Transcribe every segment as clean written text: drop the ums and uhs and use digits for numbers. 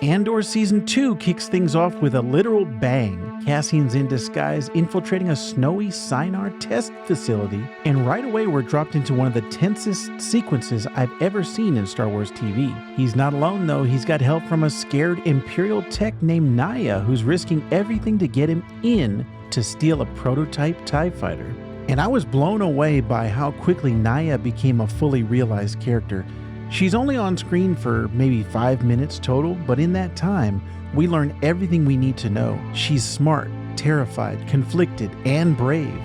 Andor Season 2 kicks things off with a literal bang. Cassian's in disguise infiltrating a snowy Sinar test facility, and right away we're dropped into one of the tensest sequences I've ever seen in Star Wars TV. He's not alone though, he's got help from a scared Imperial tech named Naya who's risking everything to get him in to steal a prototype TIE fighter. And I was blown away by how quickly Naya became a fully realized character. She's only on screen for maybe 5 minutes total, but in that time, we learn everything we need to know. She's smart, terrified, conflicted, and brave.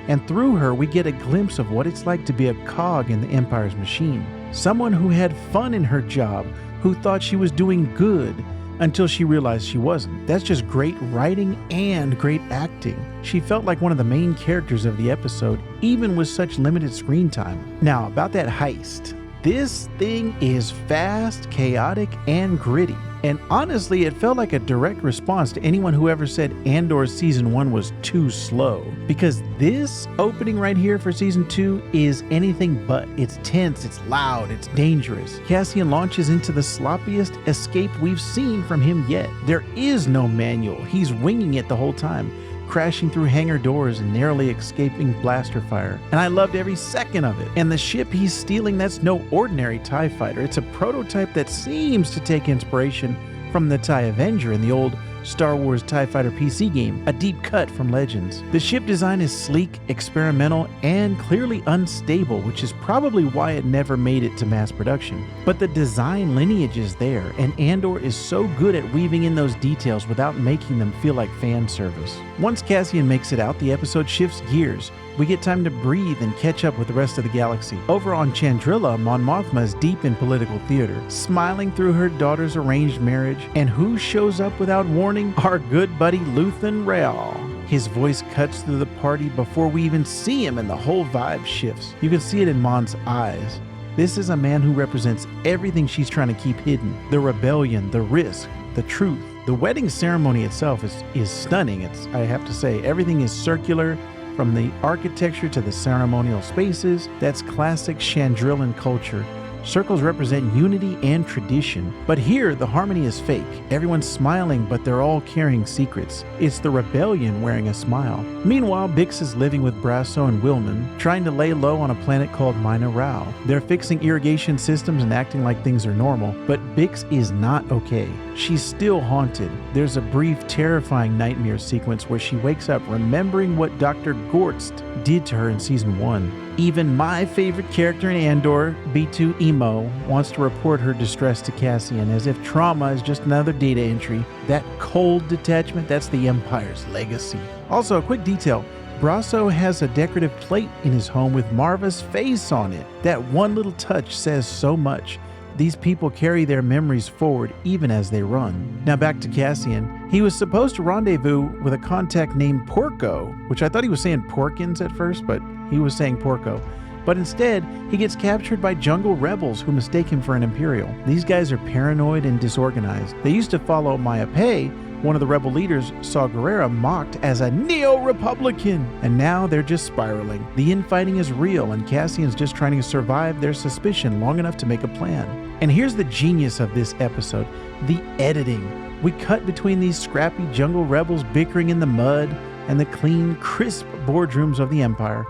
And through her, we get a glimpse of what it's like to be a cog in the Empire's machine. Someone who had fun in her job, who thought she was doing good, until she realized she wasn't. That's just great writing and great acting. She felt like one of the main characters of the episode, even with such limited screen time. Now, about that heist. This thing is fast, chaotic, and gritty. And honestly, it felt like a direct response to anyone who ever said Andor Season 1 was too slow. Because this opening right here for Season 2 is anything but. It's tense, it's loud, it's dangerous. Cassian launches into the sloppiest escape we've seen from him yet. There is no manual. He's winging it the whole time, crashing through hangar doors and narrowly escaping blaster fire. And I loved every second of it. And the ship he's stealing, that's no ordinary TIE fighter. It's a prototype that seems to take inspiration from the TIE Avenger in the old Star Wars TIE Fighter PC game, a deep cut from Legends. The ship design is sleek, experimental, and clearly unstable, which is probably why it never made it to mass production. But the design lineage is there, and Andor is so good at weaving in those details without making them feel like fan service. Once Cassian makes it out, the episode shifts gears. We get time to breathe and catch up with the rest of the galaxy. Over on Chandrila, Mon Mothma is deep in political theater, smiling through her daughter's arranged marriage. And who shows up without warning? Our good buddy Luthen Rael. His voice cuts through the party before we even see him, and the whole vibe shifts. You can see it in Mon's eyes. This is a man who represents everything she's trying to keep hidden. The rebellion, the risk, the truth. The wedding ceremony itself is stunning. I have to say, everything is circular. From the architecture to the ceremonial spaces, that's classic Chandrilan culture. Circles represent unity and tradition. But here, the harmony is fake. Everyone's smiling, but they're all carrying secrets. It's the rebellion wearing a smile. Meanwhile, Bix is living with Brasso and Willman, trying to lay low on a planet called Mina Rao. They're fixing irrigation systems and acting like things are normal, but Bix is not okay. She's still haunted. There's a brief, terrifying nightmare sequence where she wakes up remembering what Dr. Gortst did to her in Season 1. Even my favorite character in Andor, B2 Emo, wants to report her distress to Cassian as if trauma is just another data entry. That cold detachment, that's the Empire's legacy. Also, a quick detail. Brasso has a decorative plate in his home with Marva's face on it. That one little touch says so much. These people carry their memories forward even as they run. Now back to Cassian. He was supposed to rendezvous with a contact named Porco, which I thought he was saying Porkins at first, but he was saying Porco. But instead, he gets captured by jungle rebels who mistake him for an Imperial. These guys are paranoid and disorganized. They used to follow Maya Pei. One of the rebel leaders saw Gerrera mocked as a neo-Republican, and now they're just spiraling. The infighting is real, and Cassian's just trying to survive their suspicion long enough to make a plan. And here's the genius of this episode, the editing. We cut between these scrappy jungle rebels bickering in the mud and the clean, crisp boardrooms of the Empire,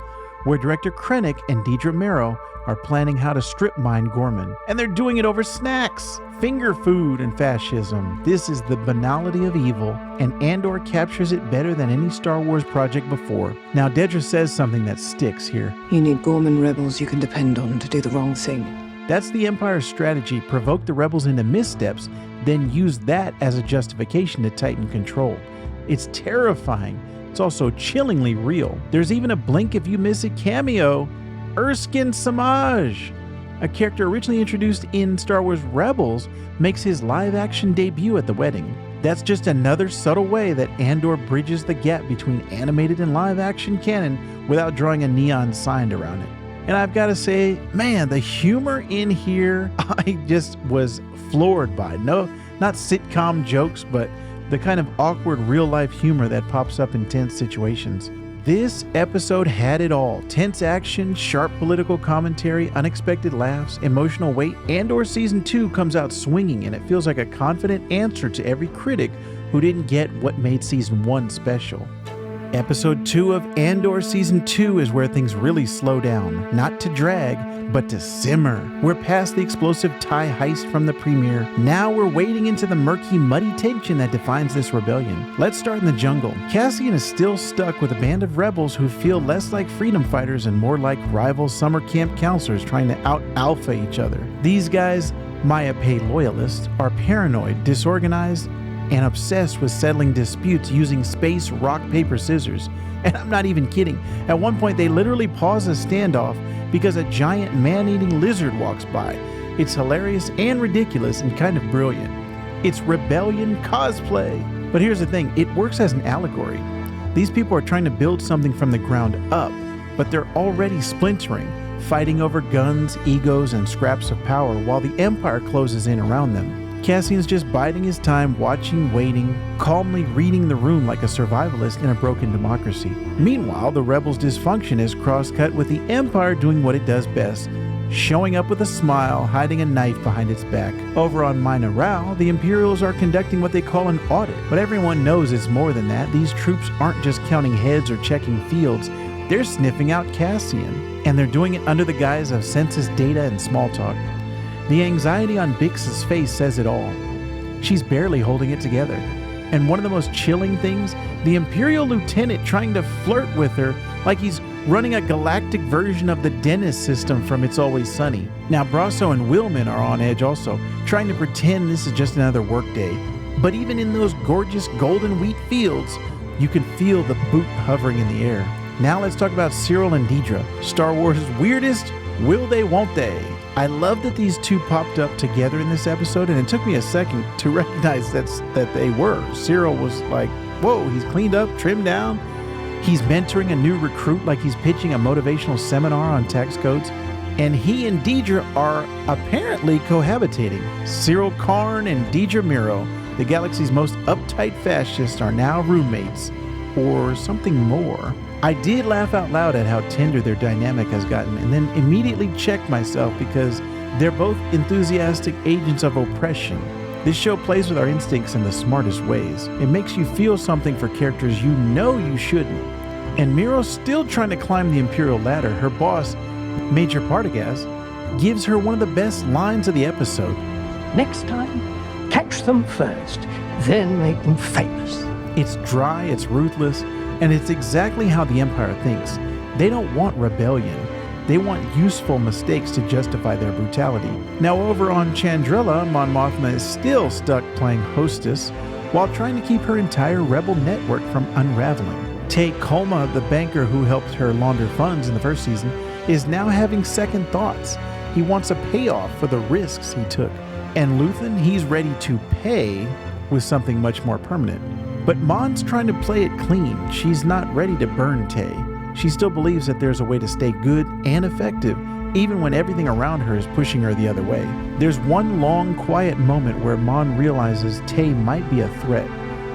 where director Krennic and Deidre Merrow are planning how to strip mine Gorman. And they're doing it over snacks, finger food, and fascism. This is the banality of evil, and Andor captures it better than any Star Wars project before. Now, Dedra says something that sticks here. You need Gorman rebels you can depend on to do the wrong thing. That's the Empire's strategy: provoke the rebels into missteps, then use that as a justification to tighten control. It's terrifying. It's also chillingly real. There's even a blink if you miss it cameo. Erskine Samaj, a character originally introduced in Star Wars Rebels, makes his live-action debut at the wedding. That's just another subtle way that Andor bridges the gap between animated and live-action canon without drawing a neon sign around it. And I've got to say, man, the humor in here, I just was floored by. No, not sitcom jokes, but the kind of awkward real-life humor that pops up in tense situations. This episode had it all. Tense action, sharp political commentary, unexpected laughs, emotional weight. Andor Season 2 comes out swinging, and it feels like a confident answer to every critic who didn't get what made Season 1 special. Episode 2 of Andor Season 2 is where things really slow down. Not to drag, but to simmer. We're past the explosive TIE heist from the premiere. Now we're wading into the murky, muddy tension that defines this rebellion. Let's start in the jungle. Cassian is still stuck with a band of rebels who feel less like freedom fighters and more like rival summer camp counselors trying to out-alpha each other. These guys, Maya Pei loyalists, are paranoid, disorganized, and obsessed with settling disputes using space, rock, paper, scissors. And I'm not even kidding. At one point, they literally pause a standoff because a giant man-eating lizard walks by. It's hilarious and ridiculous and kind of brilliant. It's rebellion cosplay. But here's the thing, it works as an allegory. These people are trying to build something from the ground up, but they're already splintering, fighting over guns, egos, and scraps of power while the Empire closes in around them. Cassian's just biding his time, watching, waiting, calmly reading the room like a survivalist in a broken democracy. Meanwhile, the rebels' dysfunction is cross-cut with the Empire doing what it does best, showing up with a smile, hiding a knife behind its back. Over on Luthen Rael, the Imperials are conducting what they call an audit, but everyone knows it's more than that. These troops aren't just counting heads or checking fields, they're sniffing out Cassian, and they're doing it under the guise of census data and small talk. The anxiety on Bix's face says it all. She's barely holding it together. And one of the most chilling things, the Imperial lieutenant trying to flirt with her like he's running a galactic version of the Dennis system from It's Always Sunny. Now Brasso and Willman are on edge also, trying to pretend this is just another workday. But even in those gorgeous golden wheat fields, you can feel the boot hovering in the air. Now let's talk about Syril and Dedra, Star Wars' weirdest will they, won't they? I love that these two popped up together in this episode, and it took me a second to recognize that they were. Syril was like, whoa, he's cleaned up, trimmed down. He's mentoring a new recruit like he's pitching a motivational seminar on tax codes. And he and Dedra are apparently cohabitating. Syril Karn and Dedra Miro, the galaxy's most uptight fascists, are now roommates. Or something more. I did laugh out loud at how tender their dynamic has gotten, and then immediately checked myself because they're both enthusiastic agents of oppression. This show plays with our instincts in the smartest ways. It makes you feel something for characters you know you shouldn't. And Miro's still trying to climb the Imperial ladder. Her boss, Major Partagaz, gives her one of the best lines of the episode. Next time, catch them first, then make them famous. It's dry, it's ruthless, and it's exactly how the Empire thinks. They don't want rebellion. They want useful mistakes to justify their brutality. Now over on Chandrila, Mon Mothma is still stuck playing hostess while trying to keep her entire rebel network from unraveling. Tay Kolma, the banker who helped her launder funds in the first season, is now having second thoughts. He wants a payoff for the risks he took. And Luthen, he's ready to pay with something much more permanent. But Mon's trying to play it clean. She's not ready to burn Tay. She still believes that there's a way to stay good and effective, even when everything around her is pushing her the other way. There's one long, quiet moment where Mon realizes Tay might be a threat.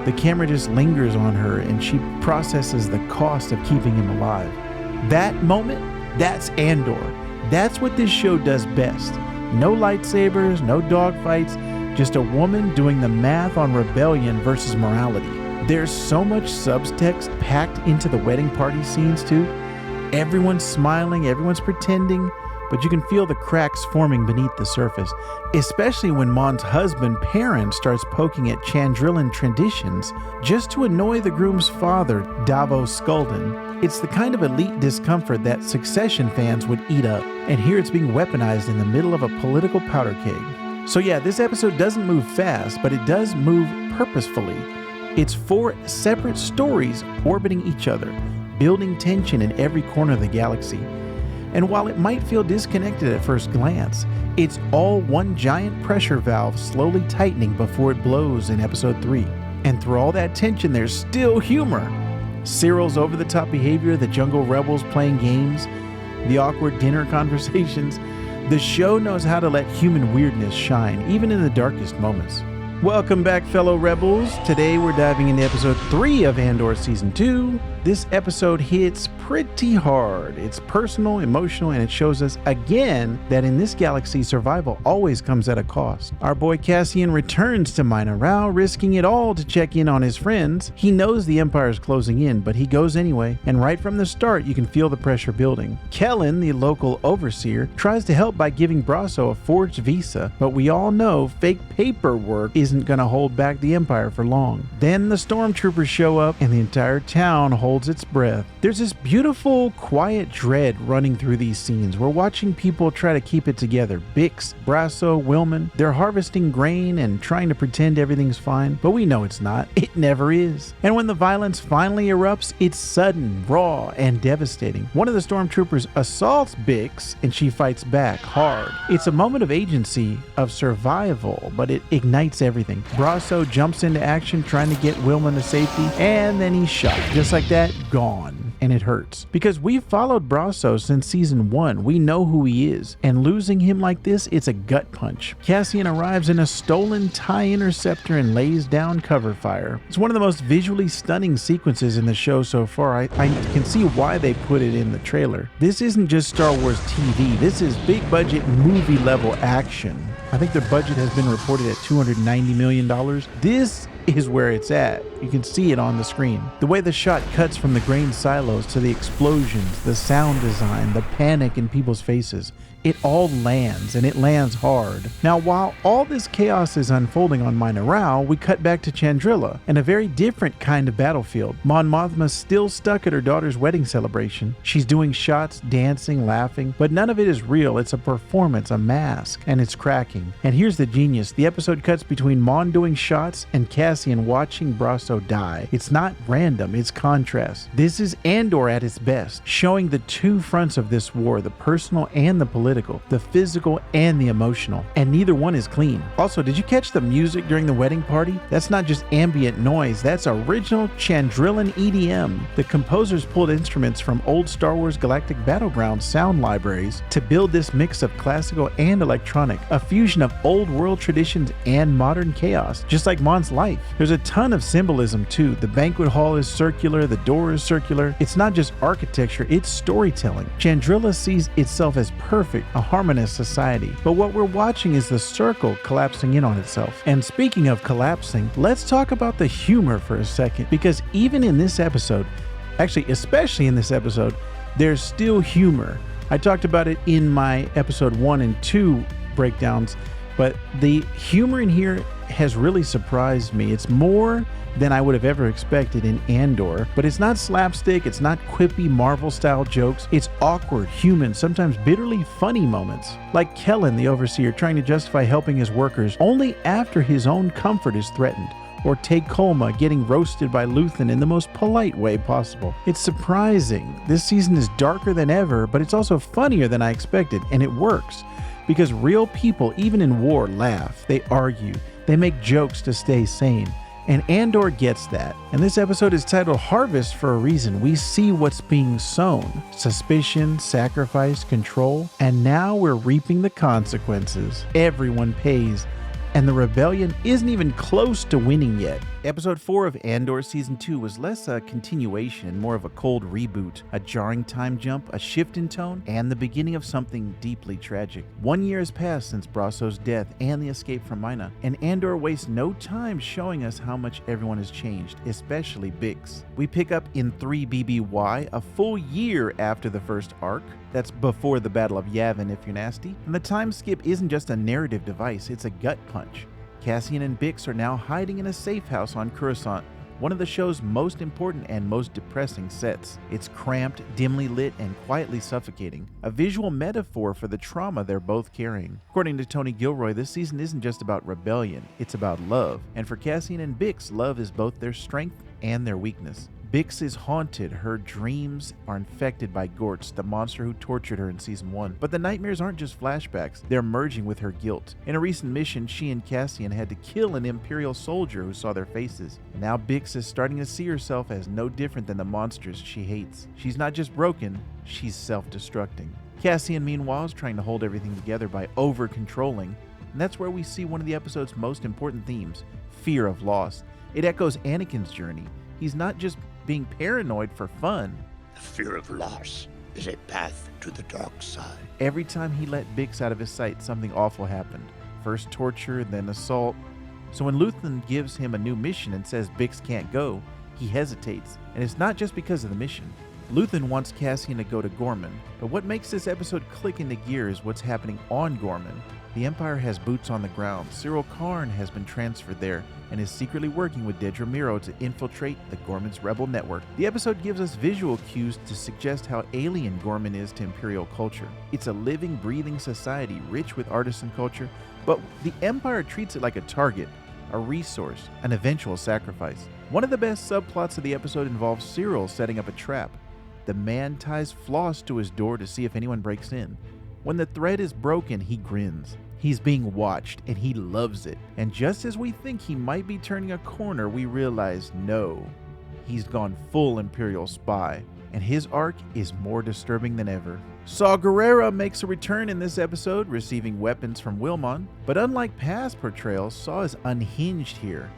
The camera just lingers on her and she processes the cost of keeping him alive. That moment, that's Andor. That's what this show does best. No lightsabers, no dogfights, just a woman doing the math on rebellion versus morality. There's so much subtext packed into the wedding party scenes too. Everyone's smiling, everyone's pretending, but you can feel the cracks forming beneath the surface, especially when Mon's husband, Perrin, starts poking at Chandrilan traditions just to annoy the groom's father, Davos Skulden. It's the kind of elite discomfort that Succession fans would eat up, and here it's being weaponized in the middle of a political powder keg. So yeah, this episode doesn't move fast, but it does move purposefully. It's 4 separate stories orbiting each other, building tension in every corner of the galaxy. And while it might feel disconnected at first glance, it's all one giant pressure valve slowly tightening before it blows in episode 3. And through all that tension, there's still humor. Syril's over-the-top behavior, the jungle rebels playing games, the awkward dinner conversations. The show knows how to let human weirdness shine, even in the darkest moments. Welcome back, fellow rebels. Today we're diving into episode 3 of Andor season 2. This episode hits pretty hard. It's personal, emotional, and it shows us again that in this galaxy, survival always comes at a cost. Our boy Cassian returns to Luthen Rael, risking it all to check in on his friends. He knows the Empire is closing in, but he goes anyway, and right from the start, you can feel the pressure building. Kellen, the local overseer, tries to help by giving Brasso a forged visa, but we all know fake paperwork isn't going to hold back the Empire for long. Then the stormtroopers show up, and the entire town holds its breath. There's this beautiful, quiet dread running through these scenes. We're watching people try to keep it together. Bix, Brasso, Willman, they're harvesting grain and trying to pretend everything's fine, but we know it's not. It never is. And when the violence finally erupts, it's sudden, raw, and devastating. One of the stormtroopers assaults Bix, and she fights back hard. It's a moment of agency, of survival, but it ignites everything. Brasso jumps into action trying to get Willman to safety, and then he's shot. Just like that, gone. And it hurts. Because we've followed Brasso since season 1. We know who he is. And losing him like this, it's a gut punch. Cassian arrives in a stolen TIE interceptor and lays down cover fire. It's one of the most visually stunning sequences in the show so far. I can see why they put it in the trailer. This isn't just Star Wars TV. This is big budget movie level action. I think their budget has been reported at $290 million. This is where it's at. You can see it on the screen. The way the shot cuts from the grain silos to the explosions, the sound design, the panic in people's faces, it all lands, and it lands hard. Now, while all this chaos is unfolding on Luthen Rael, we cut back to Chandrila, and a very different kind of battlefield. Mon Mothma's still stuck at her daughter's wedding celebration. She's doing shots, dancing, laughing, but none of it is real. It's a performance, a mask, and it's cracking. And here's the genius. The episode cuts between Mon doing shots and Cassian watching Brasso die. It's not random, it's contrast. This is Andor at its best, showing the two fronts of this war, the personal and the political, the physical and the emotional, and neither one is clean. Also, did you catch the music during the wedding party? That's not just ambient noise, that's original Chandrilan EDM. The composers pulled instruments from old Star Wars Galactic Battlegrounds sound libraries to build this mix of classical and electronic, a fusion of old world traditions and modern chaos, just like Mon's life. There's a ton of symbolism too. The banquet hall is circular, the door is circular. It's not just architecture, it's storytelling. Chandrila sees itself as perfect, a harmonious society. But what we're watching is the circle collapsing in on itself. And speaking of collapsing, let's talk about the humor for a second, because even in this episode, actually especially in this episode, there's still humor. I talked about it in my episode 1 and 2 breakdowns, but the humor in here has really surprised me. It's more than I would have ever expected in Andor, but it's not slapstick, it's not quippy Marvel-style jokes, it's awkward, human, sometimes bitterly funny moments. Like Kellen, the overseer, trying to justify helping his workers only after his own comfort is threatened. Or Take Colma getting roasted by Luthen in the most polite way possible. It's surprising. This season is darker than ever, but it's also funnier than I expected, and it works. Because real people, even in war, laugh, they argue, they make jokes to stay sane. And Andor gets that. And this episode is titled Harvest for a reason. We see what's being sown. Suspicion, sacrifice, control. And now we're reaping the consequences. Everyone pays. And the rebellion isn't even close to winning yet. Episode 4 of Andor Season 2 was less a continuation and more of a cold reboot, a jarring time jump, a shift in tone, and the beginning of something deeply tragic. 1 year has passed since Brasso's death and the escape from Mina, and Andor wastes no time showing us how much everyone has changed, especially Bix. We pick up in 3 BBY, a full year after the first arc. That's before the Battle of Yavin if you're nasty. And the time skip isn't just a narrative device, it's a gut punch. Cassian and Bix are now hiding in a safe house on Coruscant, one of the show's most important and most depressing sets. It's cramped, dimly lit, and quietly suffocating, a visual metaphor for the trauma they're both carrying. According to Tony Gilroy, this season isn't just about rebellion, it's about love. And for Cassian and Bix, love is both their strength and their weakness. Bix is haunted. Her dreams are infected by Gortz, the monster who tortured her in Season 1. But the nightmares aren't just flashbacks, they're merging with her guilt. In a recent mission, she and Cassian had to kill an Imperial soldier who saw their faces. Now Bix is starting to see herself as no different than the monsters she hates. She's not just broken, she's self-destructing. Cassian, meanwhile, is trying to hold everything together by over-controlling. And that's where we see one of the episode's most important themes, fear of loss. It echoes Anakin's journey. He's not just being paranoid for fun. The fear of loss is a path to the dark side. Every time he let Bix out of his sight, something awful happened. First torture, then assault. So when Luthen gives him a new mission and says Bix can't go, he hesitates. And it's not just because of the mission. Luthen wants Cassian to go to Gorman, but what makes this episode click into gear is what's happening on Gorman. The Empire has boots on the ground. Syril Karn has been transferred there and is secretly working with Dedra Meero to infiltrate the Gorman's rebel network. The episode gives us visual cues to suggest how alien Gorman is to Imperial culture. It's a living, breathing society rich with artisan culture, but the Empire treats it like a target, a resource, an eventual sacrifice. One of the best subplots of the episode involves Syril setting up a trap. The man ties floss to his door to see if anyone breaks in. When the thread is broken, he grins. He's being watched, and he loves it. And just as we think he might be turning a corner, we realize no. He's gone full Imperial spy, and his arc is more disturbing than ever. Saw Gerrera makes a return in this episode, receiving weapons from Wilmon, but unlike past portrayals, Saw is unhinged here.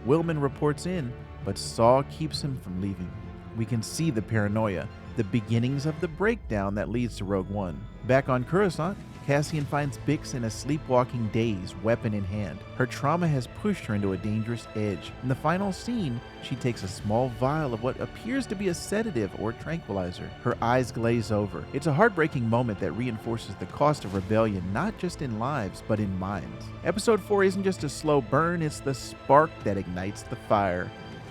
Wilmon reports in, but Saw keeps him from leaving. We can see the paranoia, the beginnings of the breakdown that leads to Rogue One. Back on Coruscant, Cassian finds Bix in a sleepwalking daze, weapon in hand. Her trauma has pushed her into a dangerous edge. In the final scene, she takes a small vial of what appears to be a sedative or tranquilizer. Her eyes glaze over. It's a heartbreaking moment that reinforces the cost of rebellion, not just in lives, but in minds. Episode 4 isn't just a slow burn, it's the spark that ignites the fire.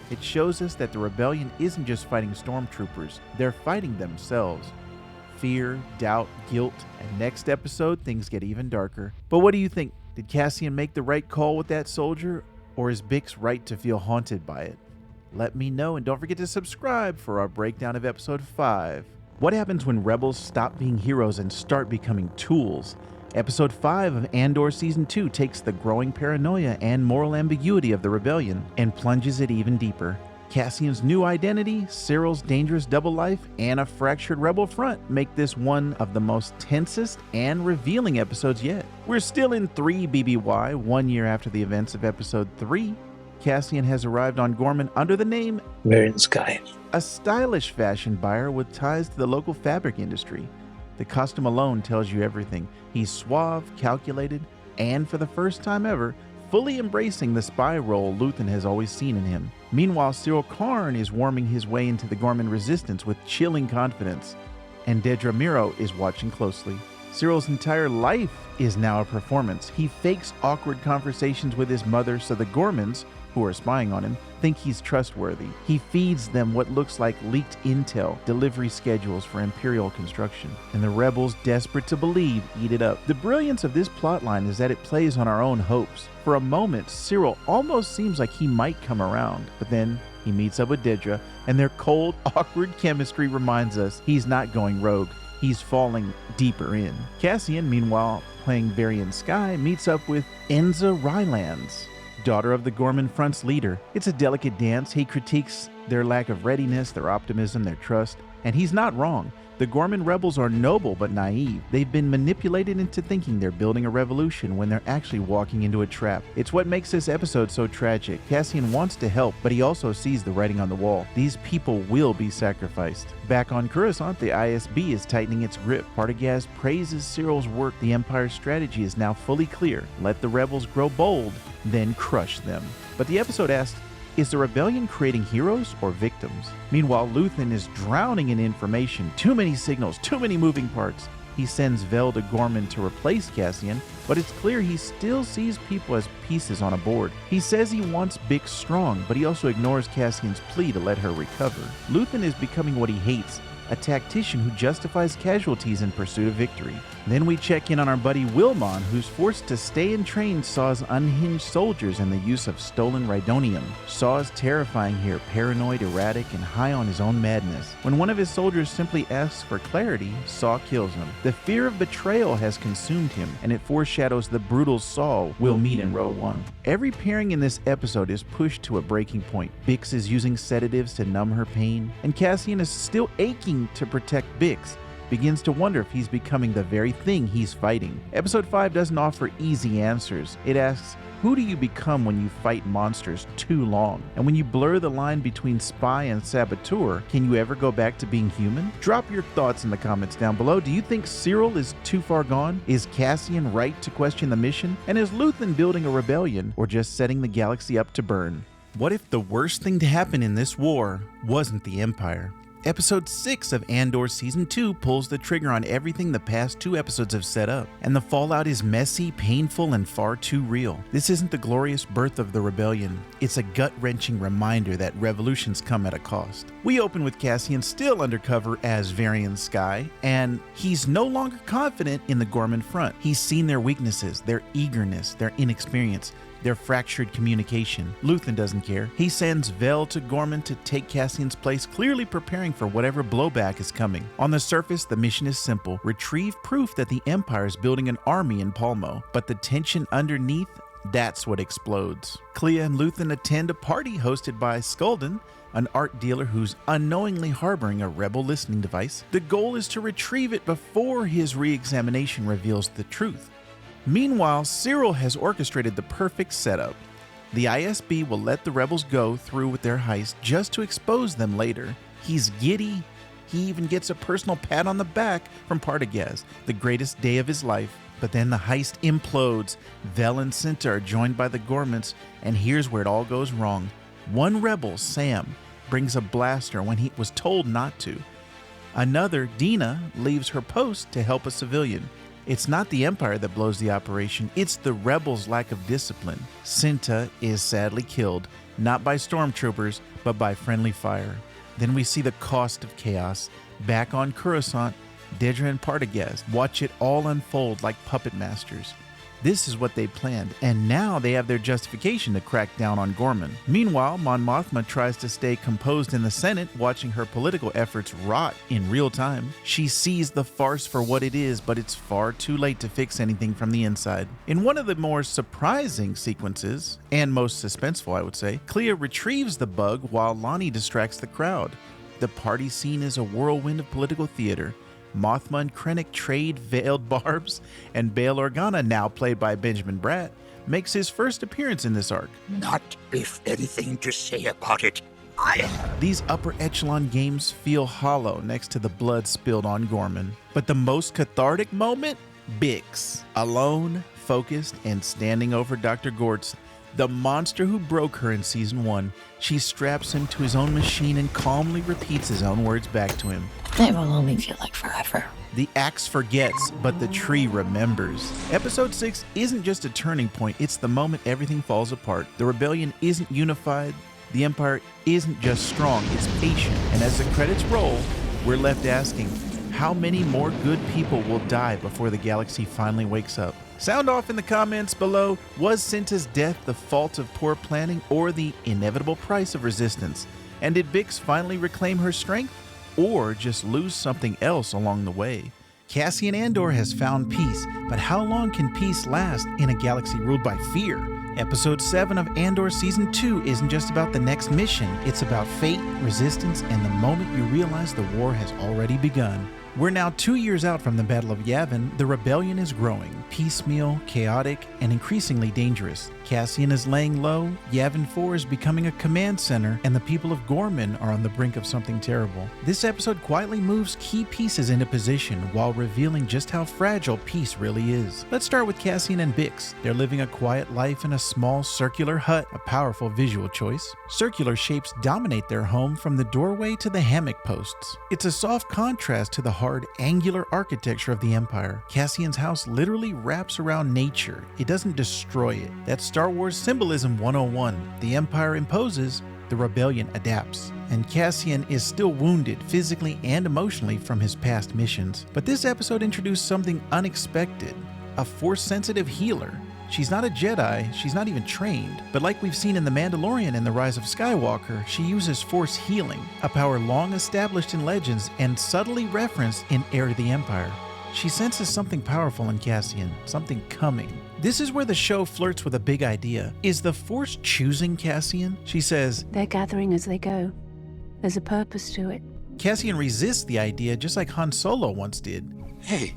It shows us that the rebellion isn't just fighting stormtroopers, they're fighting themselves. Fear, doubt, guilt, and next episode things get even darker. But what do you think? Did Cassian make the right call with that soldier, or is Bix right to feel haunted by it? Let me know, and don't forget to subscribe for our breakdown of episode 5. What happens when rebels stop being heroes and start becoming tools? Episode 5 of Andor Season 2 takes the growing paranoia and moral ambiguity of the rebellion and plunges it even deeper. Cassian's new identity, Syril's dangerous double life, and a fractured rebel front make this one of the most tensest and revealing episodes yet. We're still in 3 BBY, 1 year after the events of episode 3. Cassian has arrived on Gorman under the name Marion Sky, a stylish fashion buyer with ties to the local fabric industry. The costume alone tells you everything. He's suave, calculated, and for the first time ever, fully embracing the spy role Luthen has always seen in him. Meanwhile, Syril Karn is worming his way into the Gorman resistance with chilling confidence, and Dedra Meero is watching closely. Syril's entire life is now a performance. He fakes awkward conversations with his mother so the Gormans, who are spying on him, think he's trustworthy. He feeds them what looks like leaked intel, delivery schedules for Imperial construction, and the rebels, desperate to believe, eat it up. The brilliance of this plotline is that it plays on our own hopes. For a moment, Syril almost seems like he might come around, but then he meets up with Dedra, and their cold, awkward chemistry reminds us he's not going rogue. He's falling deeper in. Cassian, meanwhile, playing Varian Sky, meets up with Enza Rylance, daughter of the Gorman Front's leader. It's a delicate dance. He critiques their lack of readiness, their optimism, their trust, and he's not wrong. The Gorman rebels are noble but naive. They've been manipulated into thinking they're building a revolution when they're actually walking into a trap. It's what makes this episode so tragic. Cassian wants to help, but he also sees the writing on the wall. These people will be sacrificed. Back on Coruscant, the ISB is tightening its grip. Partagaz praises Syril's work. The Empire's strategy is now fully clear. Let the rebels grow bold, then crush them. But the episode asks, is the rebellion creating heroes or victims? Meanwhile, Luthen is drowning in information. Too many signals, too many moving parts. He sends Vel to Gorman to replace Cassian, but it's clear he still sees people as pieces on a board. He says he wants Bix strong, but he also ignores Cassian's plea to let her recover. Luthen is becoming what he hates, a tactician who justifies casualties in pursuit of victory. Then we check in on our buddy Wilmon, who's forced to stay and train Saw's unhinged soldiers in the use of stolen rhydonium. Saw is terrifying here, paranoid, erratic, and high on his own madness. When one of his soldiers simply asks for clarity, Saw kills him. The fear of betrayal has consumed him, and it foreshadows the brutal Saw we'll meet in Rogue One. Every pairing in this episode is pushed to a breaking point. Bix is using sedatives to numb her pain, and Cassian is still aching to protect Bix. begins to wonder if he's becoming the very thing he's fighting. Episode 5 doesn't offer easy answers. It asks, who do you become when you fight monsters too long? And when you blur the line between spy and saboteur, can you ever go back to being human? Drop your thoughts in the comments down below. Do you think Syril is too far gone? Is Cassian right to question the mission? And is Luthen building a rebellion or just setting the galaxy up to burn? What if the worst thing to happen in this war wasn't the Empire? Episode 6 of Andor Season 2 pulls the trigger on everything the past 2 episodes have set up, and the fallout is messy, painful, and far too real. This isn't the glorious birth of the rebellion. It's a gut-wrenching reminder that revolutions come at a cost. We open with Cassian still undercover as Varian Sky, and he's no longer confident in the Gorman front. He's seen their weaknesses, their eagerness, their inexperience, their fractured communication. Luthen doesn't care. He sends Vel to Gorman to take Cassian's place, clearly preparing for whatever blowback is coming. On the surface, the mission is simple: retrieve proof that the Empire is building an army in Palmo. But the tension underneath, that's what explodes. Clea and Luthen attend a party hosted by Skulden, an art dealer who's unknowingly harboring a rebel listening device. The goal is to retrieve it before his re-examination reveals the truth. Meanwhile, Syril has orchestrated the perfect setup. The ISB will let the rebels go through with their heist just to expose them later. He's giddy. He even gets a personal pat on the back from Partagaz, the greatest day of his life. But then the heist implodes. Vel and Cinta are joined by the Gormans, and here's where it all goes wrong. One rebel, Sam, brings a blaster when he was told not to. Another, Dina, leaves her post to help a civilian. It's not the Empire that blows the operation, it's the rebels' lack of discipline. Cinta is sadly killed, not by stormtroopers, but by friendly fire. Then we see the cost of chaos. Back on Coruscant, Dedra and Partagaz watch it all unfold like puppet masters. This is what they planned, and now they have their justification to crack down on Gorman. Meanwhile, Mon Mothma tries to stay composed in the Senate, watching her political efforts rot in real time. She sees the farce for what it is, but it's far too late to fix anything from the inside. In one of the more surprising sequences, and most suspenseful I would say, Clea retrieves the bug while Lonnie distracts the crowd. The party scene is a whirlwind of political theater. Mothma and Krennic trade veiled barbs, and Bail Organa, now played by Benjamin Bratt, makes his first appearance in this arc. Not if anything to say about it. These upper echelon games feel hollow next to the blood spilled on Gorman. But the most cathartic moment? Bix. Alone, focused, and standing over Dr. Gortz, the monster who broke her in Season 1. She straps him to his own machine and calmly repeats his own words back to him. It will only feel like forever. The axe forgets, but the tree remembers. Episode 6 isn't just a turning point, it's the moment everything falls apart. The rebellion isn't unified, the Empire isn't just strong, it's patient. And as the credits roll, we're left asking, how many more good people will die before the galaxy finally wakes up? Sound off in the comments below. Was Cinta's death the fault of poor planning or the inevitable price of resistance? And did Bix finally reclaim her strength, or just lose something else along the way? Cassian Andor has found peace, but how long can peace last in a galaxy ruled by fear? Episode 7 of Andor Season 2 isn't just about the next mission, it's about fate, resistance, and the moment you realize the war has already begun. We're now 2 years out from the Battle of Yavin. The rebellion is growing, piecemeal, chaotic, and increasingly dangerous. Cassian is laying low, Yavin 4 is becoming a command center, and the people of Gorman are on the brink of something terrible. This episode quietly moves key pieces into position while revealing just how fragile peace really is. Let's start with Cassian and Bix. They're living a quiet life in a small circular hut, a powerful visual choice. Circular shapes dominate their home from the doorway to the hammock posts. It's a soft contrast to the hard, angular architecture of the Empire. Cassian's house literally wraps around nature. It doesn't destroy it. That's Star Wars Symbolism 101. The Empire imposes, the rebellion adapts. And Cassian is still wounded physically and emotionally from his past missions. But this episode introduced something unexpected, a Force-sensitive healer. She's not a Jedi, she's not even trained, but like we've seen in The Mandalorian and The Rise of Skywalker, she uses Force healing, a power long established in Legends and subtly referenced in Heir to the Empire. She senses something powerful in Cassian, something coming. This is where the show flirts with a big idea. Is the Force choosing Cassian? She says, "They're gathering as they go. There's a purpose to it. Cassian resists the idea just like Han Solo once did. Hey,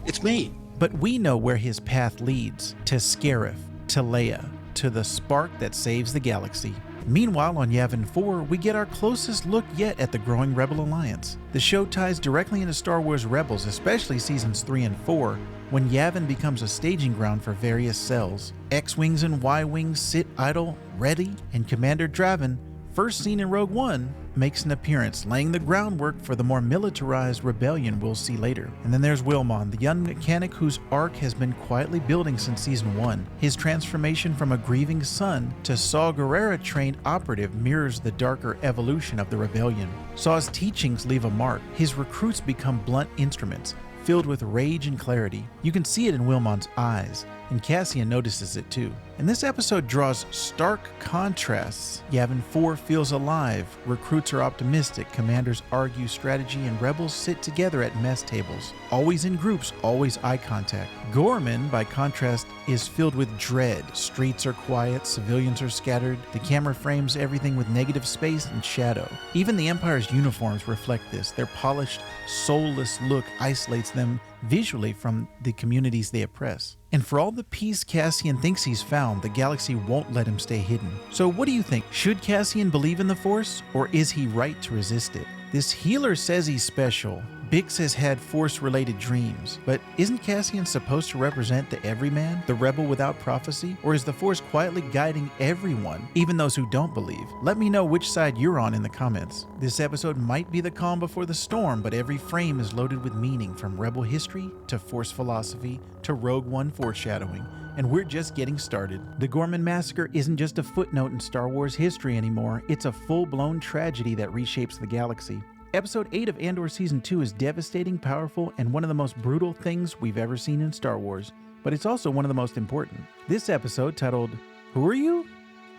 it's me. But we know where his path leads, to Scarif, to Leia, to the spark that saves the galaxy. Meanwhile, on Yavin 4, we get our closest look yet at the growing Rebel Alliance. The show ties directly into Star Wars Rebels, especially seasons 3 and 4, when Yavin becomes a staging ground for various cells. X-Wings and Y-Wings sit idle, ready, and Commander Draven, first seen in Rogue One, makes an appearance, laying the groundwork for the more militarized rebellion we'll see later. And then there's Wilmon, the young mechanic whose arc has been quietly building since season 1. His transformation from a grieving son to Saw Gerrera-trained operative mirrors the darker evolution of the rebellion. Saw's teachings leave a mark. His recruits become blunt instruments, filled with rage and clarity. You can see it in Wilmon's eyes, and Cassian notices it too. And this episode draws stark contrasts. Yavin 4 feels alive, recruits are optimistic, commanders argue strategy, and rebels sit together at mess tables. Always in groups, always eye contact. Gorman, by contrast, is filled with dread. Streets are quiet, civilians are scattered, the camera frames everything with negative space and shadow. Even the Empire's uniforms reflect this. Their polished, soulless look isolates them visually from the communities they oppress. And for all the peace Cassian thinks he's found, the galaxy won't let him stay hidden. So what do you think? Should Cassian believe in the Force, or is he right to resist it? This healer says he's special. Bix has had Force-related dreams, but isn't Cassian supposed to represent the everyman, the rebel without prophecy? Or is the Force quietly guiding everyone, even those who don't believe? Let me know which side you're on in the comments. This episode might be the calm before the storm, but every frame is loaded with meaning, from rebel history to Force philosophy to Rogue One foreshadowing. And we're just getting started. The Gorman Massacre isn't just a footnote in Star Wars history anymore, it's a full-blown tragedy that reshapes the galaxy. Episode 8 of Andor Season 2 is devastating, powerful, and one of the most brutal things we've ever seen in Star Wars, but it's also one of the most important. This episode, titled, "Who Are You?",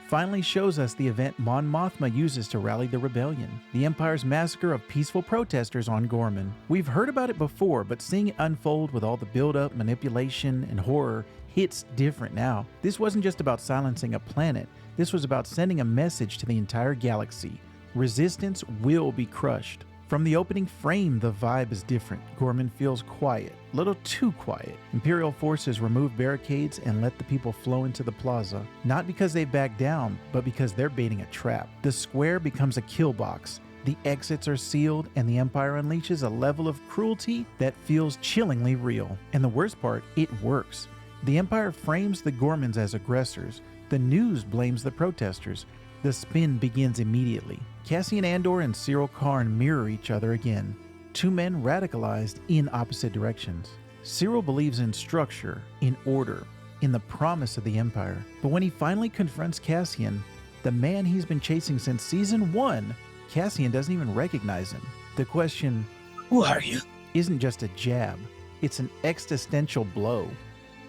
finally shows us the event Mon Mothma uses to rally the rebellion, the Empire's massacre of peaceful protesters on Gorman. We've heard about it before, but seeing it unfold with all the build-up, manipulation, and horror hits different now. This wasn't just about silencing a planet, this was about sending a message to the entire galaxy. Resistance will be crushed. From the opening frame, the vibe is different. Gorman feels quiet, a little too quiet. Imperial forces remove barricades and let the people flow into the plaza, not because they back down, but because they're baiting a trap. The square becomes a kill box. The exits are sealed, and the Empire unleashes a level of cruelty that feels chillingly real. And the worst part, it works. The Empire frames the Gormans as aggressors. The news blames the protesters. The spin begins immediately. Cassian Andor and Syril Karn mirror each other again, two men radicalized in opposite directions. Syril believes in structure, in order, in the promise of the Empire. But when he finally confronts Cassian, the man he's been chasing since season 1, Cassian doesn't even recognize him. The question, Who are you? isn't just a jab, it's an existential blow.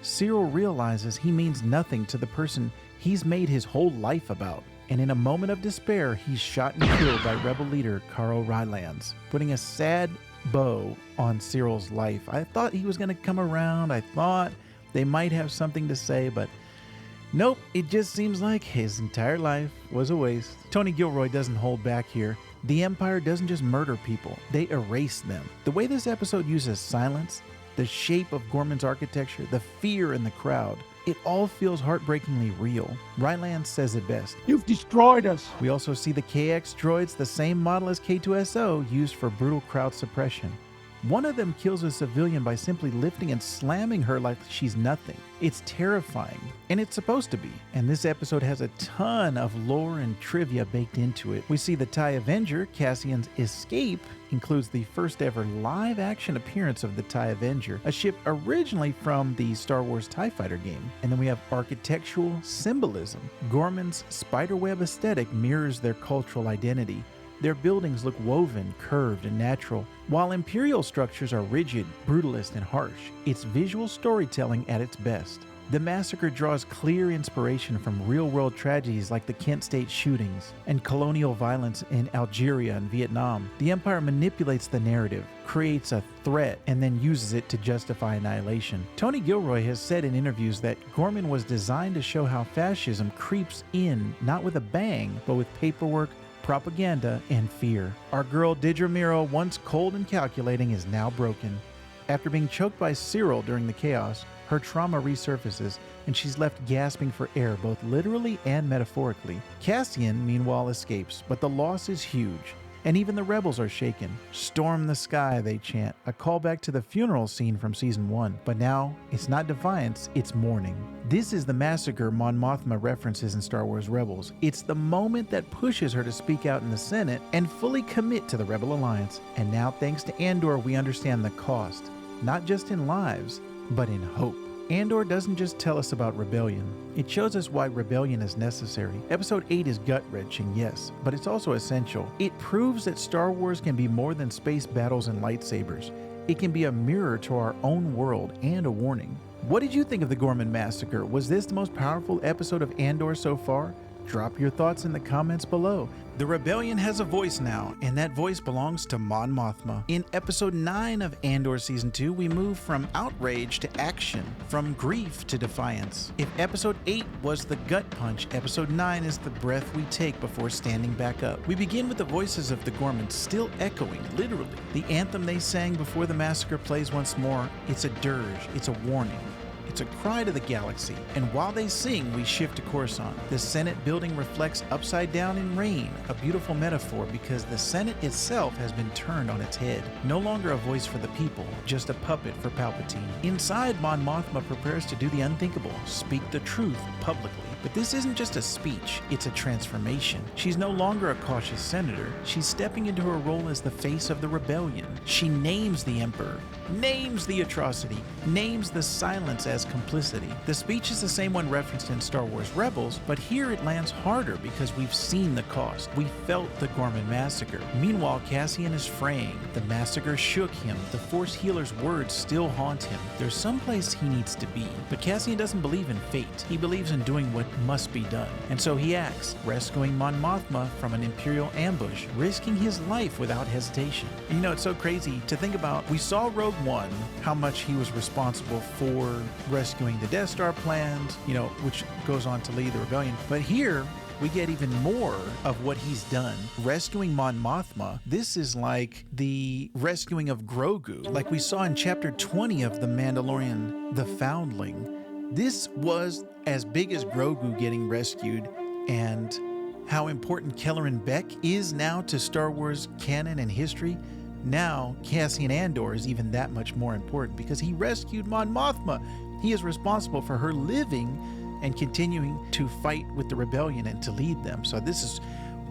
Syril realizes he means nothing to the person he's made his whole life about. And in a moment of despair, he's shot and killed by rebel leader Carl Rylance, putting a sad bow on Cyril's life. I thought he was going to come around. I thought they might have something to say, but nope, it just seems like his entire life was a waste. Tony Gilroy doesn't hold back here. The Empire doesn't just murder people, they erase them. The way this episode uses silence, the shape of Gorman's architecture, the fear in the crowd, it all feels heartbreakingly real. Rylance says it best. You've destroyed us. We also see the KX droids, the same model as K2SO, used for brutal crowd suppression. One of them kills a civilian by simply lifting and slamming her like she's nothing. It's terrifying, and it's supposed to be. And this episode has a ton of lore and trivia baked into it. We see the TIE Avenger, Cassian's escape, includes the first ever live action appearance of the TIE Avenger, a ship originally from the Star Wars TIE Fighter game. And then we have architectural symbolism. Gorman's spiderweb aesthetic mirrors their cultural identity. Their buildings look woven, curved, and natural, while Imperial structures are rigid, brutalist, and harsh. It's visual storytelling at its best. The massacre draws clear inspiration from real-world tragedies like the Kent State shootings and colonial violence in Algeria and Vietnam. The Empire manipulates the narrative, creates a threat, and then uses it to justify annihilation. Tony Gilroy has said in interviews that Gorman was designed to show how fascism creeps in, not with a bang, but with paperwork, propaganda, and fear. Our girl Didramiro, once cold and calculating, is now broken. After being choked by Syril during the chaos, her trauma resurfaces, and she's left gasping for air both literally and metaphorically. Cassian, meanwhile, escapes, but the loss is huge, and even the rebels are shaken. "Storm the sky," they chant, a callback to the funeral scene from Season 1. But now, it's not defiance, it's mourning. This is the massacre Mon Mothma references in Star Wars Rebels. It's the moment that pushes her to speak out in the Senate and fully commit to the Rebel Alliance. And now, thanks to Andor, we understand the cost, not just in lives, but in hope. Andor doesn't just tell us about rebellion. It shows us why rebellion is necessary. Episode 8 is gut-wrenching, yes, but it's also essential. It proves that Star Wars can be more than space battles and lightsabers. It can be a mirror to our own world and a warning. What did you think of the Gorman Massacre? Was this the most powerful episode of Andor so far? Drop your thoughts in the comments below. The rebellion has a voice now, and that voice belongs to Mon Mothma. In episode 9 of Andor Season 2, we move from outrage to action, from grief to defiance. If episode 8 was the gut punch, episode 9 is the breath we take before standing back up. We begin with the voices of the Gormans still echoing, literally. The anthem they sang before the massacre plays once more. It's a dirge, it's a warning. It's a cry to the galaxy, and while they sing, we shift to Coruscant. The Senate building reflects upside down in rain, a beautiful metaphor because the Senate itself has been turned on its head. No longer a voice for the people, just a puppet for Palpatine. Inside, Mon Mothma prepares to do the unthinkable, speak the truth publicly. But this isn't just a speech, it's a transformation. She's no longer a cautious senator. She's stepping into her role as the face of the rebellion. She names the Emperor, names the atrocity, names the silence as complicity. The speech is the same one referenced in Star Wars Rebels, but here it lands harder because we've seen the cost. We felt the Gorman Massacre. Meanwhile, Cassian is fraying. The massacre shook him. The Force healer's words still haunt him. There's someplace he needs to be. But Cassian doesn't believe in fate. He believes in doing what must be done. And so he acts, rescuing Mon Mothma from an Imperial ambush, risking his life without hesitation. And you know, it's so crazy to think about. We saw Rogue One, how much he was responsible for rescuing the Death Star plans, you know, which goes on to lead the rebellion. But here, we get even more of what he's done. Rescuing Mon Mothma, this is like the rescuing of Grogu, like we saw in Chapter 20 of The Mandalorian, The Foundling. This was as big as Grogu getting rescued, and how important Kelleran Beck is now to Star Wars canon and history. Now, Cassian Andor is even that much more important because he rescued Mon Mothma. He is responsible for her living and continuing to fight with the rebellion and to lead them. So this is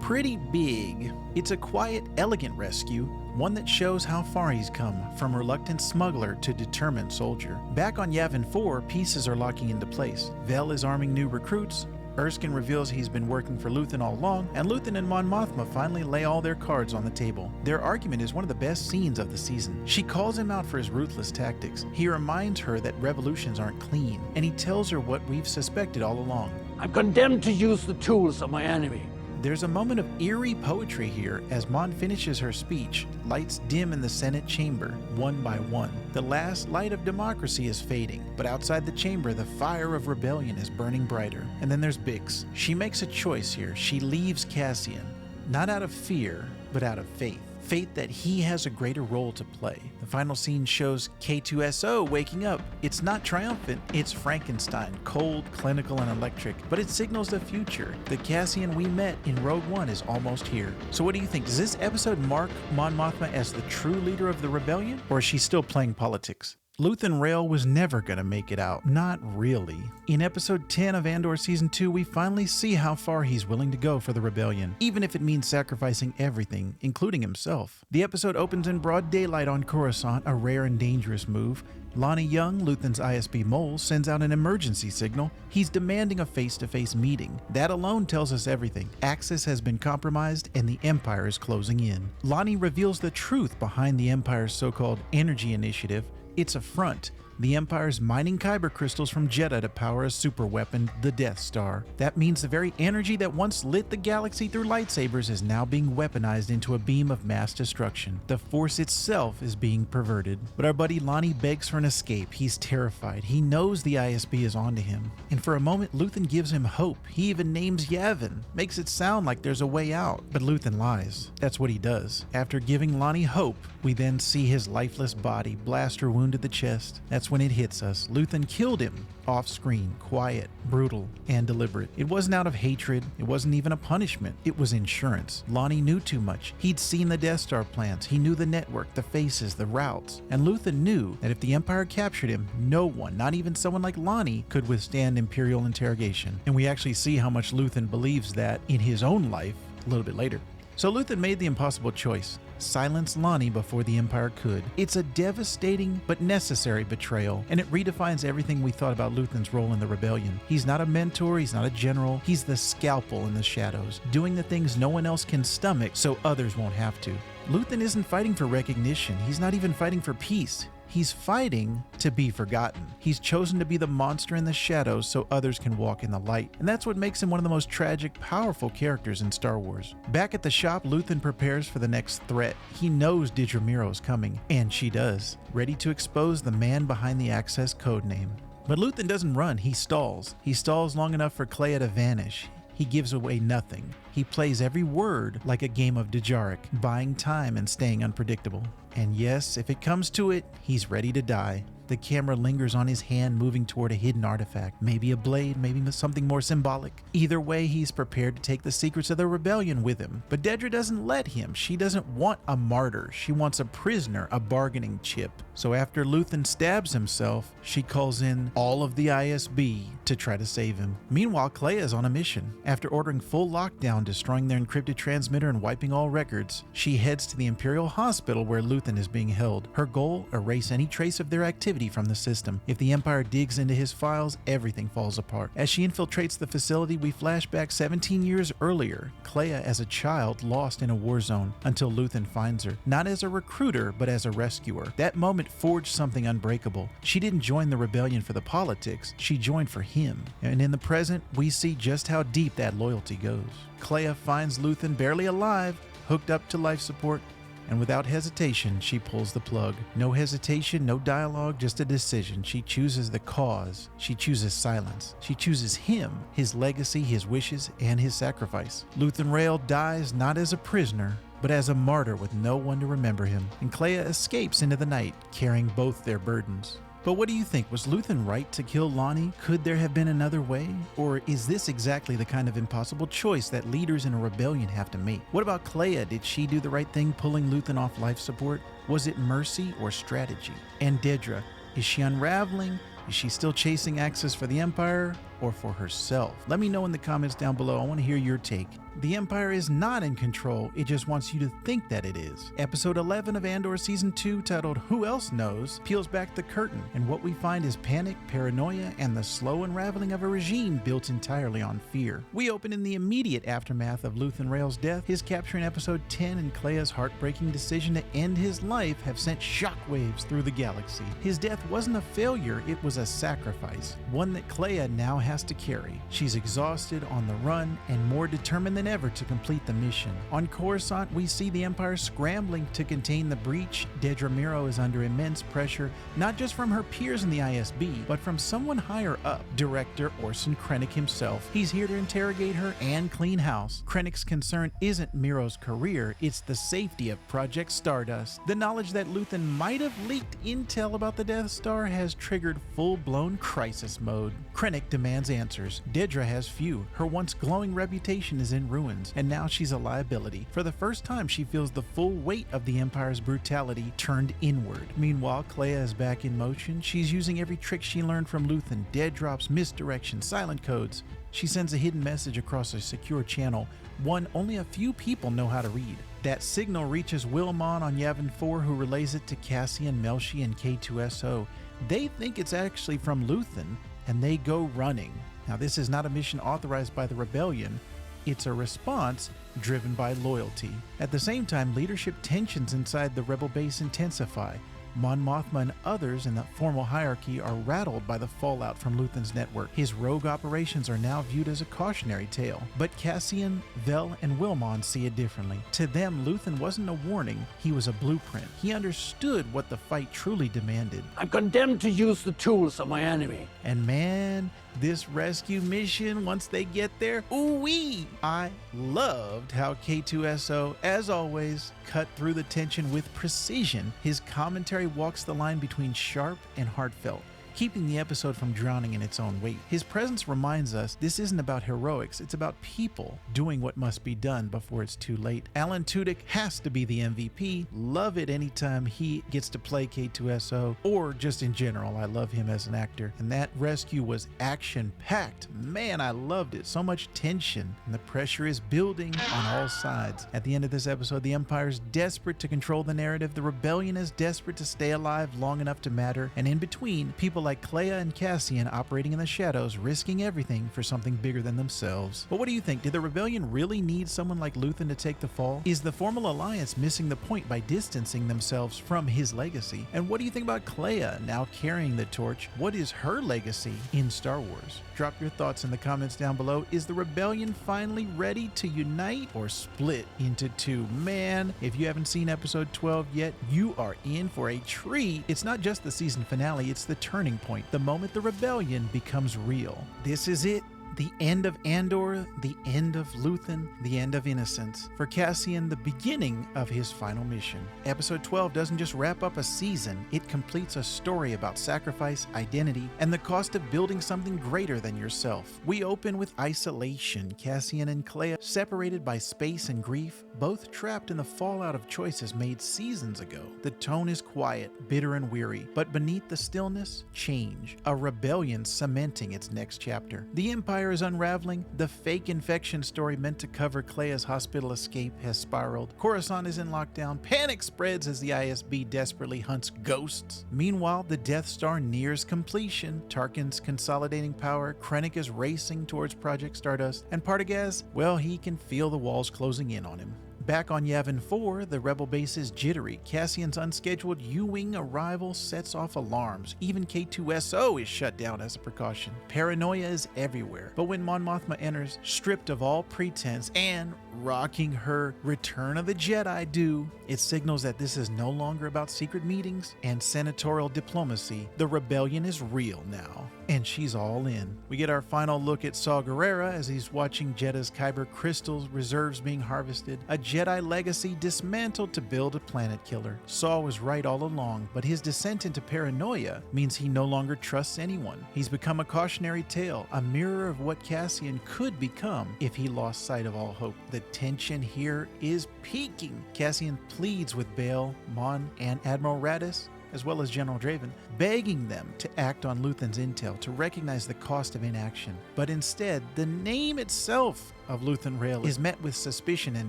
pretty big. It's a quiet, elegant rescue, one that shows how far he's come, from reluctant smuggler to determined soldier. Back on Yavin 4, pieces are locking into place. Vel is arming new recruits, Erskine reveals he's been working for Luthen all along, and Luthen and Mon Mothma finally lay all their cards on the table. Their argument is one of the best scenes of the season. She calls him out for his ruthless tactics. He reminds her that revolutions aren't clean, and he tells her what we've suspected all along. I'm condemned to use the tools of my enemy. There's a moment of eerie poetry here as Mon finishes her speech. Lights dim in the Senate chamber, one by one. The last light of democracy is fading, but outside the chamber, the fire of rebellion is burning brighter. And then there's Bix. She makes a choice here. She leaves Cassian, not out of fear, but out of faith. Faith that he has a greater role to play. The final scene shows K2SO waking up. It's not triumphant, it's Frankenstein, cold, clinical, and electric, but it signals the future. The Cassian we met in Rogue One is almost here. So what do you think? Does this episode mark Mon Mothma as the true leader of the rebellion, or is she still playing politics? Luthen Rael was never gonna make it out. Not really. In episode 10 of Andor Season 2, we finally see how far he's willing to go for the rebellion, even if it means sacrificing everything, including himself. The episode opens in broad daylight on Coruscant, a rare and dangerous move. Lonnie Young, Luthen's ISB mole, sends out an emergency signal. He's demanding a face-to-face meeting. That alone tells us everything. Axis has been compromised and the Empire is closing in. Lonnie reveals the truth behind the Empire's so-called energy initiative. It's a front. The Empire's mining kyber crystals from Jeddah to power a superweapon, the Death Star. That means the very energy that once lit the galaxy through lightsabers is now being weaponized into a beam of mass destruction. The Force itself is being perverted. But our buddy Lonnie begs for an escape. He's terrified. He knows the ISB is onto him. And for a moment, Luthen gives him hope. He even names Yavin, makes it sound like there's a way out. But Luthen lies. That's what he does. After giving Lonnie hope, we then see his lifeless body, blaster wound to the chest. That's when it hits us. Luthen killed him. Off screen, quiet, brutal, and deliberate. It wasn't out of hatred. It wasn't even a punishment. It was insurance. Lonnie knew too much. He'd seen the Death Star plans. He knew the network, the faces, the routes. And Luthen knew that if the Empire captured him, no one, not even someone like Lonnie, could withstand Imperial interrogation. And we actually see how much Luthen believes that in his own life a little bit later. So Luthen made the impossible choice. Silence Lonnie before the Empire could. It's a devastating but necessary betrayal, and it redefines everything we thought about Luthen's role in the rebellion. He's not a mentor, he's not a general, he's the scalpel in the shadows, doing the things no one else can stomach so others won't have to. Luthen isn't fighting for recognition, he's not even fighting for peace. He's fighting to be forgotten. He's chosen to be the monster in the shadows so others can walk in the light. And that's what makes him one of the most tragic, powerful characters in Star Wars. Back at the shop, Luthen prepares for the next threat. He knows Dedra Meero is coming, and she does, ready to expose the man behind the Access codename. But Luthen doesn't run, he stalls. He stalls long enough for Kleya to vanish. He gives away nothing. He plays every word like a game of Dejarik, buying time and staying unpredictable. And yes, if it comes to it, he's ready to die. The camera lingers on his hand, moving toward a hidden artifact. Maybe a blade, maybe something more symbolic. Either way, he's prepared to take the secrets of the rebellion with him. But Dedra doesn't let him. She doesn't want a martyr. She wants a prisoner, a bargaining chip. So after Luthen stabs himself, she calls in all of the ISB to try to save him. Meanwhile, Kleya's on a mission. After ordering full lockdown, destroying their encrypted transmitter and wiping all records, she heads to the Imperial Hospital where Luthen is being held. Her goal, erase any trace of their activity from the system. If the Empire digs into his files, everything falls apart. As she infiltrates the facility, we flash back 17 years earlier. Kleya as a child lost in a war zone until Luthen finds her, not as a recruiter, but as a rescuer. That moment forged something unbreakable. She didn't join the rebellion for the politics, she joined for him. And in the present, we see just how deep that loyalty goes. Kleya finds Luthen barely alive, hooked up to life support, and without hesitation, she pulls the plug. No hesitation, no dialogue, just a decision. She chooses the cause. She chooses silence. She chooses him, his legacy, his wishes, and his sacrifice. Luthen Rael dies not as a prisoner, but as a martyr with no one to remember him. And Kleya escapes into the night, carrying both their burdens. But what do you think? Was Luthen right to kill Lonnie? Could there have been another way? Or is this exactly the kind of impossible choice that leaders in a rebellion have to make? What about Kleya? Did she do the right thing pulling Luthen off life support? Was it mercy or strategy? And Dedra, is she unraveling? Is she still chasing access for the Empire or for herself? Let me know in the comments down below. I want to hear your take. The Empire is not in control, it just wants you to think that it is. Episode 11 of Andor Season 2, titled Who Else Knows, peels back the curtain, and what we find is panic, paranoia, and the slow unraveling of a regime built entirely on fear. We open in the immediate aftermath of Luthen Rael's death. His capture in Episode 10 and Kleya's heartbreaking decision to end his life have sent shockwaves through the galaxy. His death wasn't a failure, it was a sacrifice, one that Kleya now has to carry. She's exhausted, on the run, and more determined than ever to complete the mission. On Coruscant, we see the Empire scrambling to contain the breach. Dedra Meero is under immense pressure, not just from her peers in the ISB, but from someone higher up, Director Orson Krennic himself. He's here to interrogate her and clean house. Krennic's concern isn't Meero's career, it's the safety of Project Stardust. The knowledge that Luthen might have leaked intel about the Death Star has triggered full-blown crisis mode. Krennic demands answers. Dedra has few. Her once glowing reputation is in ruins, and now she's a liability. For the first time, she feels the full weight of the Empire's brutality turned inward. Meanwhile, Kleya is back in motion. She's using every trick she learned from Luthen: dead drops, misdirection, silent codes. She sends a hidden message across a secure channel, one only a few people know how to read. That signal reaches Wilmon on Yavin 4, who relays it to Cassian, Melshi, and K2SO. They think it's actually from Luthen, and they go running. Now, this is not a mission authorized by the Rebellion. It's a response driven by loyalty. At the same time, leadership tensions inside the rebel base intensify. Mon Mothma and others in the formal hierarchy are rattled by the fallout from Luthen's network. His rogue operations are now viewed as a cautionary tale. But Cassian, Vel, and Wilmon see it differently. To them, Luthen wasn't a warning, he was a blueprint. He understood what the fight truly demanded. I'm condemned to use the tools of my enemy. And man, this rescue mission, once they get there, ooh-wee! I loved how K2SO, as always, cut through the tension with precision. His commentary walks the line between sharp and heartfelt, keeping the episode from drowning in its own weight. His presence reminds us this isn't about heroics, it's about people doing what must be done before it's too late. Alan Tudyk has to be the MVP. Love it anytime he gets to play K2SO, or just in general. I love him as an actor. And that rescue was action-packed. Man, I loved it. So much tension, and the pressure is building on all sides. At the end of this episode, the Empire's desperate to control the narrative, the Rebellion is desperate to stay alive long enough to matter, and in between, people like Clea and Cassian operating in the shadows, risking everything for something bigger than themselves. But what do you think? Did the Rebellion really need someone like Luthen to take the fall? Is the formal alliance missing the point by distancing themselves from his legacy? And what do you think about Clea now carrying the torch? What is her legacy in Star Wars? Drop your thoughts in the comments down below. Is the Rebellion finally ready to unite or split into two? Man, if you haven't seen episode 12 yet, you are in for a treat. It's not just the season finale, it's the turning point, the moment the Rebellion becomes real. This is it. The end of Andor, the end of Luthen, the end of innocence. For Cassian, the beginning of his final mission. Episode 12 doesn't just wrap up a season, it completes a story about sacrifice, identity, and the cost of building something greater than yourself. We open with isolation. Cassian and Clea, separated by space and grief, both trapped in the fallout of choices made seasons ago. The tone is quiet, bitter and weary, but beneath the stillness, change. A rebellion cementing its next chapter. The Empire is unraveling. The fake infection story meant to cover Clea's hospital escape has spiraled. Coruscant is in lockdown. Panic spreads as the ISB desperately hunts ghosts. Meanwhile, the Death Star nears completion. Tarkin's consolidating power. Krennic is racing towards Project Stardust. And Partagaz, well, he can feel the walls closing in on him. Back on Yavin 4, the rebel base is jittery. Cassian's unscheduled U-Wing arrival sets off alarms. Even K2SO is shut down as a precaution. Paranoia is everywhere. But when Mon Mothma enters, stripped of all pretense and rocking her Return of the Jedi do, it signals that this is no longer about secret meetings and senatorial diplomacy. The rebellion is real now, and she's all in. We get our final look at Saw Gerrera as he's watching Jedha's Kyber crystals reserves being harvested. A Jedi legacy dismantled to build a planet killer. Saw was right all along, but his descent into paranoia means he no longer trusts anyone. He's become a cautionary tale, a mirror of what Cassian could become if he lost sight of all hope. The tension here is peaking. Cassian pleads with Bail, Mon, and Admiral Raddus, as well as General Draven, begging them to act on Luthen's intel, to recognize the cost of inaction. But instead, the name itself of Luthen Rael is met with suspicion and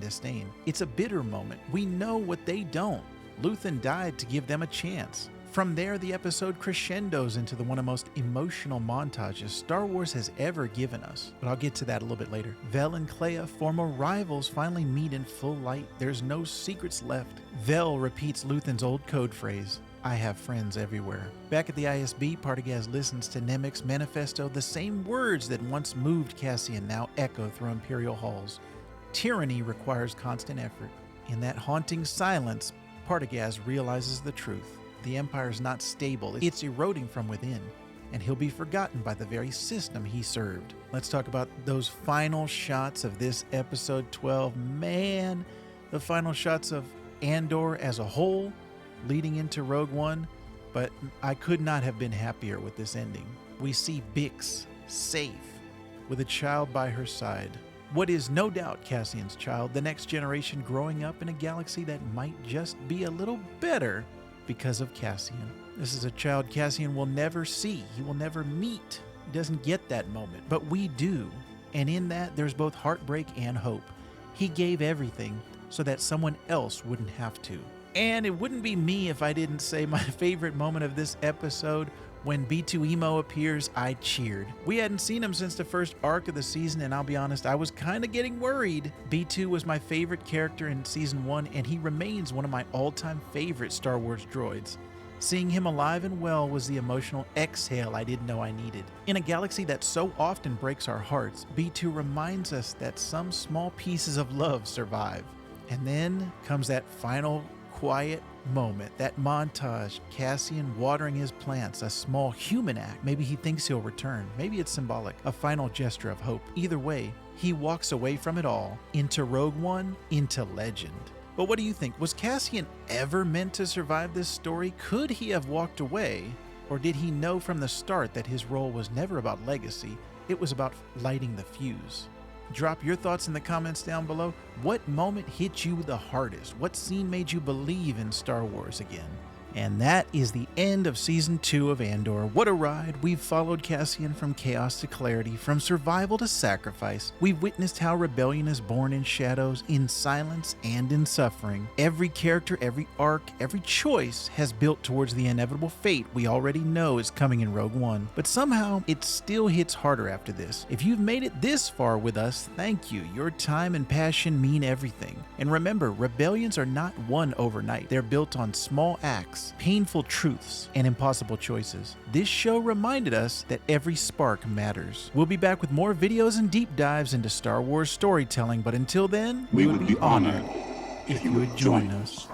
disdain. It's a bitter moment. We know what they don't. Luthen died to give them a chance. From there, the episode crescendos into one of the most emotional montages Star Wars has ever given us. But I'll get to that a little bit later. Vel and Clea, former rivals, finally meet in full light. There's no secrets left. Vel repeats Luthen's old code phrase, "I have friends everywhere." Back at the ISB, Partagaz listens to Nemik's manifesto. The same words that once moved Cassian now echo through Imperial halls. Tyranny requires constant effort. In that haunting silence, Partagaz realizes the truth. The Empire's not stable, it's eroding from within, and he'll be forgotten by the very system he served. Let's talk about those final shots of this episode 12. Man, the final shots of Andor as a whole, leading into Rogue One, but I could not have been happier with this ending. We see Bix safe, with a child by her side. What is no doubt Cassian's child, the next generation growing up in a galaxy that might just be a little better because of Cassian. This is a child Cassian will never see. He will never meet. He doesn't get that moment, but we do. And in that, there's both heartbreak and hope. He gave everything so that someone else wouldn't have to. And it wouldn't be me if I didn't say my favorite moment of this episode. When B2 Emo appears, I cheered. We hadn't seen him since the first arc of the season, and I'll be honest, I was kind of getting worried. B2 was my favorite character in Season 1, and he remains one of my all-time favorite Star Wars droids. Seeing him alive and well was the emotional exhale I didn't know I needed. In a galaxy that so often breaks our hearts, B2 reminds us that some small pieces of love survive. And then comes that final quiet moment, that montage, Cassian watering his plants, a small human act. Maybe he thinks he'll return. Maybe it's symbolic, a final gesture of hope. Either way, he walks away from it all, into Rogue One, into legend. But what do you think? Was Cassian ever meant to survive this story? Could he have walked away? Or did he know from the start that his role was never about legacy? It was about lighting the fuse. Drop your thoughts in the comments down below. What moment hit you the hardest? What scene made you believe in Star Wars again? And that is the end of Season 2 of Andor. What a ride! We've followed Cassian from chaos to clarity, from survival to sacrifice. We've witnessed how rebellion is born in shadows, in silence, and in suffering. Every character, every arc, every choice has built towards the inevitable fate we already know is coming in Rogue One. But somehow, it still hits harder after this. If you've made it this far with us, thank you. Your time and passion mean everything. And remember, rebellions are not won overnight. They're built on small acts, painful truths, and impossible choices. This show reminded us that every spark matters. We'll be back with more videos and deep dives into Star Wars storytelling, but until then, we would be honored if you would join us.